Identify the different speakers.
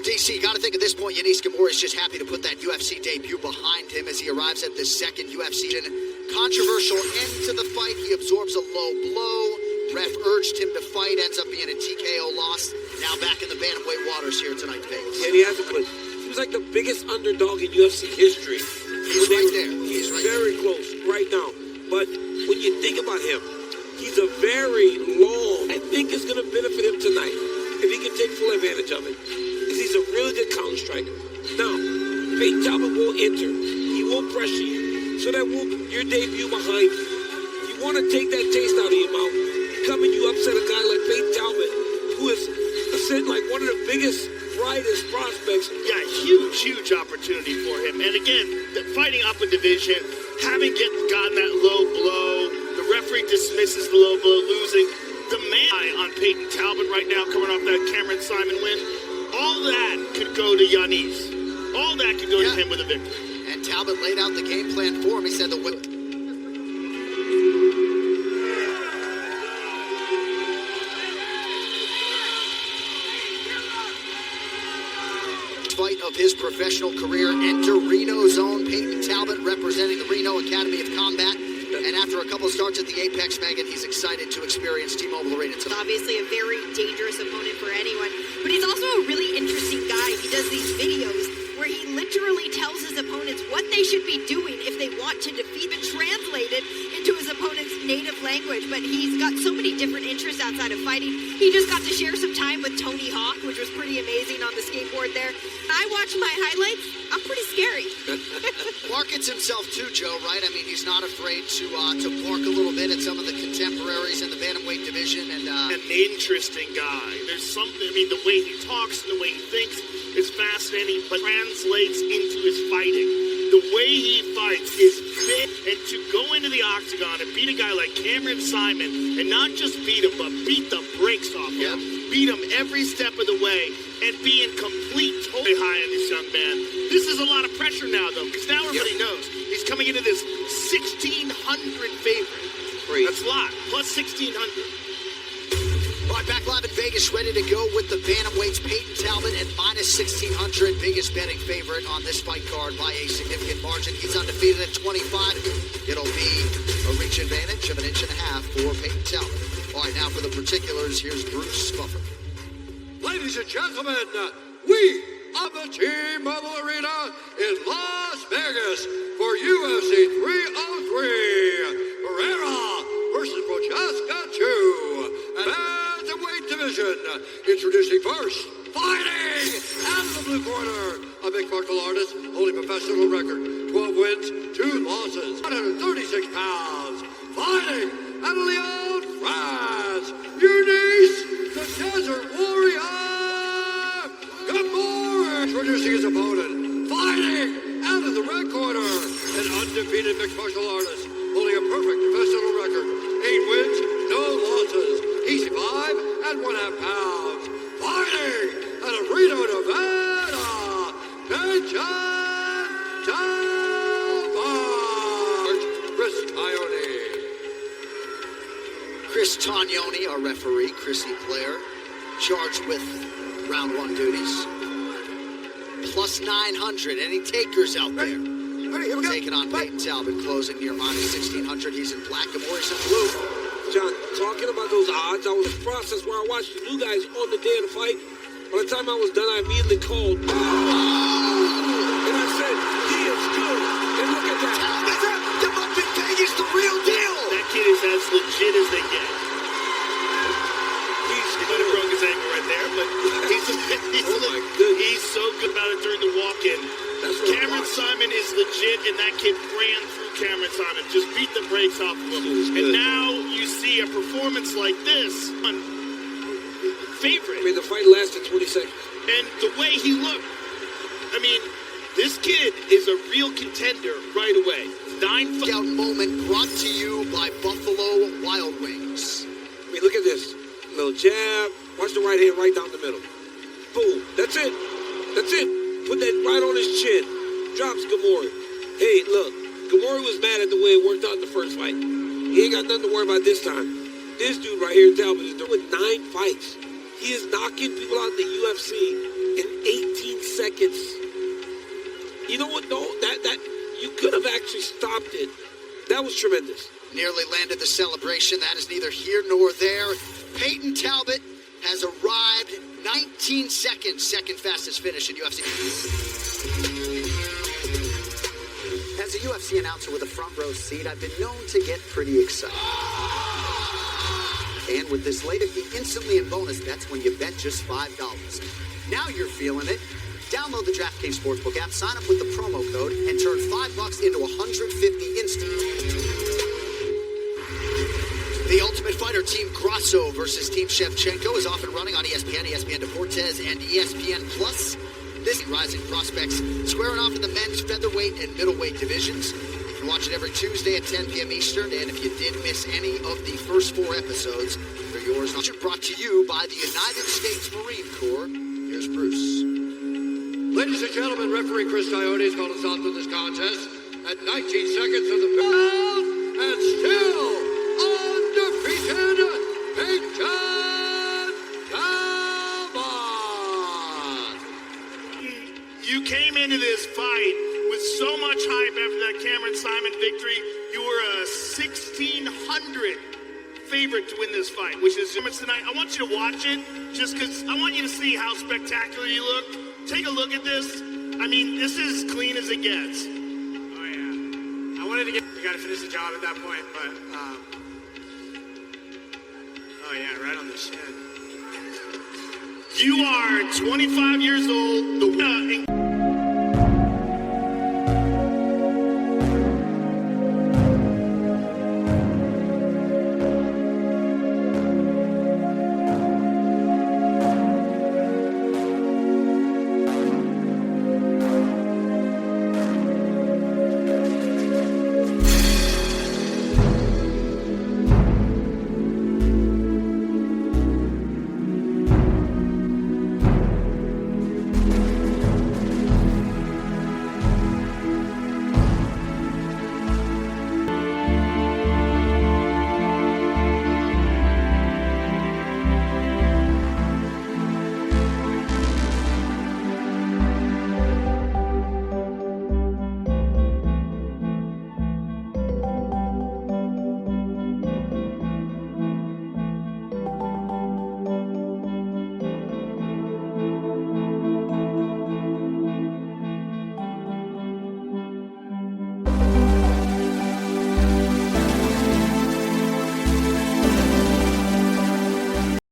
Speaker 1: Well, DC, got to think at this point, Yanis Ghemmouri is just happy to put that UFC debut behind him as he arrives at the second UFC. Controversial end to the fight. He absorbs a low blow. Ref urged him to fight. Ends up being a TKO loss. Now back in the bantamweight waters here tonight, Vegas.
Speaker 2: And he hasn't put. He was like the biggest underdog in UFC history.
Speaker 1: He's right there. He's right
Speaker 2: very
Speaker 1: there.
Speaker 2: Close right now. But when you think about him, he's a very long. I think it's going to benefit him tonight if he can take full advantage of it. Because he's a really good counter striker. Now, Payton Talbott will enter. He will pressure you. So that will your debut behind you. You want to take that taste out of your mouth. Come and you upset a guy like Payton Talbott, who is like one of the biggest, brightest prospects.
Speaker 3: Yeah, huge opportunity for him. And again, fighting up a division, having gotten that low blow, the referee dismisses the low blow, losing. The man on Payton Talbott right now, coming off that Cameron Simon win, all that could go to Yanis. All that could go to him with a victory.
Speaker 1: And Talbott laid out the game plan for him. He said the fight of his professional career. Enter Reno's own Payton Talbott, representing the Reno Academy of Combat. And after a couple starts at the Apex, Megan, he's excited to experience T-Mobile Arena tonight.
Speaker 4: Obviously a very dangerous opponent for anyone, but he's also a really interesting guy. He does these videos where he literally tells his opponents what they should be doing if they want to defeat and translate it into his opponent's native language. But he's got so many different interests outside of fighting. He just got to share some time with Tony Hawk, which was pretty amazing on the skateboard there. I watch my highlights. I'm pretty scary.
Speaker 1: Markets himself too, Joe, right? I mean, he's not afraid to bark a little bit at some of the contemporaries in the bantamweight division. And
Speaker 3: an interesting guy. There's something, I mean, the way he talks and the way he thinks is fascinating, but translates into his fighting. The way he fights is fit, and to go into the octagon and beat a guy like Cameron Simon, and not just beat him, but beat the brakes off him, beat him every step of the way, and be in complete totally high on this young man. This is a lot of pressure now, though, because now everybody knows he's coming into this 1,600 favorite.
Speaker 2: Great.
Speaker 3: That's a lot, plus 1,600.
Speaker 1: All right, back live in Vegas, ready to go with the bantamweights. Payton Talbott at minus 1,600, biggest betting favorite on this fight card by a significant margin. He's undefeated at 25. It'll be a reach advantage of 1.5 inches for Payton Talbott. All right, now for the particulars, here's Bruce Buffer.
Speaker 5: Ladies and gentlemen, we are the T-Mobile Arena in Las Vegas for UFC 303. Pereira versus Prochaska 2. And bantamweight division. Introducing first, fighting out of the blue corner, a mixed martial artist holding professional record, 12 wins, 2 losses, 136 pounds. Fighting out of Lyon, France, Yanis, the Desert Warrior Ghemmouri. Introducing his opponent, fighting out of the red corner, an undefeated mixed martial artist holding a perfect professional record, 8 wins, no losses. Easy 5 and 1/2 pounds. Fighting out of Reno, Nevada, Payton Talbott.
Speaker 1: Chris Tognoni, our referee, Chrissy Claire, charged with round 1 duties. Plus 900. Any takers out there? Taking on Payton Talbott, closing near minus 1,600. He's in black, Ghemmouri's in blue.
Speaker 2: John, talking about those odds, I was in the process where I watched the new guys on the day of the fight. By the time I was done, I immediately called. And I said, he is good. And look at that.
Speaker 1: The Muppet Vegas, the real deal.
Speaker 3: That kid is as legit as they get. He might have broke his ankle right there, but he's so good about it during the walk-in. Cameron Simon is legit, and that kid ran through Cameron Simon. Just beat the brakes off of him. And now you see a performance like this on favorite.
Speaker 2: I mean, the fight lasted 20 seconds.
Speaker 3: And the way he looked, I mean, this kid is a real contender right away. 9
Speaker 1: Out moment brought to you by Buffalo Wild Wings.
Speaker 2: I mean, look at this. Little jab. Watch the right hand right down the middle. Boom. That's it. That's it. Put that right on his chin. Drops Ghemmouri. Hey, look. Ghemmouri was mad at the way it worked out in the first fight. He ain't got nothing to worry about this time. This dude right here, Talbot, is doing 9 fights. He is knocking people out in the UFC in 18 seconds. You know what? No, that you could have actually stopped it. That was tremendous.
Speaker 1: Nearly landed the celebration. That is neither here nor there. Payton Talbott has arrived 19 seconds, second fastest finish in UFC. As a UFC announcer with a front row seat, I've been known to get pretty excited. And with this later fee instantly in bonus bets when you bet just $5. Now you're feeling it. Download the DraftKings Sportsbook app, sign up with the promo code, and turn $5 into $150 instantly. The Ultimate Fighter Team Grasso versus Team Shevchenko is off and running on ESPN, ESPN Deportes, and ESPN Plus. This rising prospects squaring off in the men's featherweight and middleweight divisions. You can watch it every Tuesday at 10 p.m. Eastern, and if you did miss any of the first 4 episodes, they're yours. Brought to you by the United States Marine Corps. Here's Bruce.
Speaker 5: Ladies and gentlemen, referee Chris Coyote has called us out to this contest at 19 seconds of the bell, and still undefeated, Payton Talbott.
Speaker 3: You came into this fight with so much hype after that Cameron Simon victory. You were a 1,600 favorite to win this fight, which is tonight. I want you to watch it just because I want you to see how spectacular you look. Take a look at this. I mean, this is clean as it gets.
Speaker 6: Oh, yeah. I wanted to we got to finish the job at that point, but, oh, yeah, right on the shin.
Speaker 3: You are 25 years old. The winner.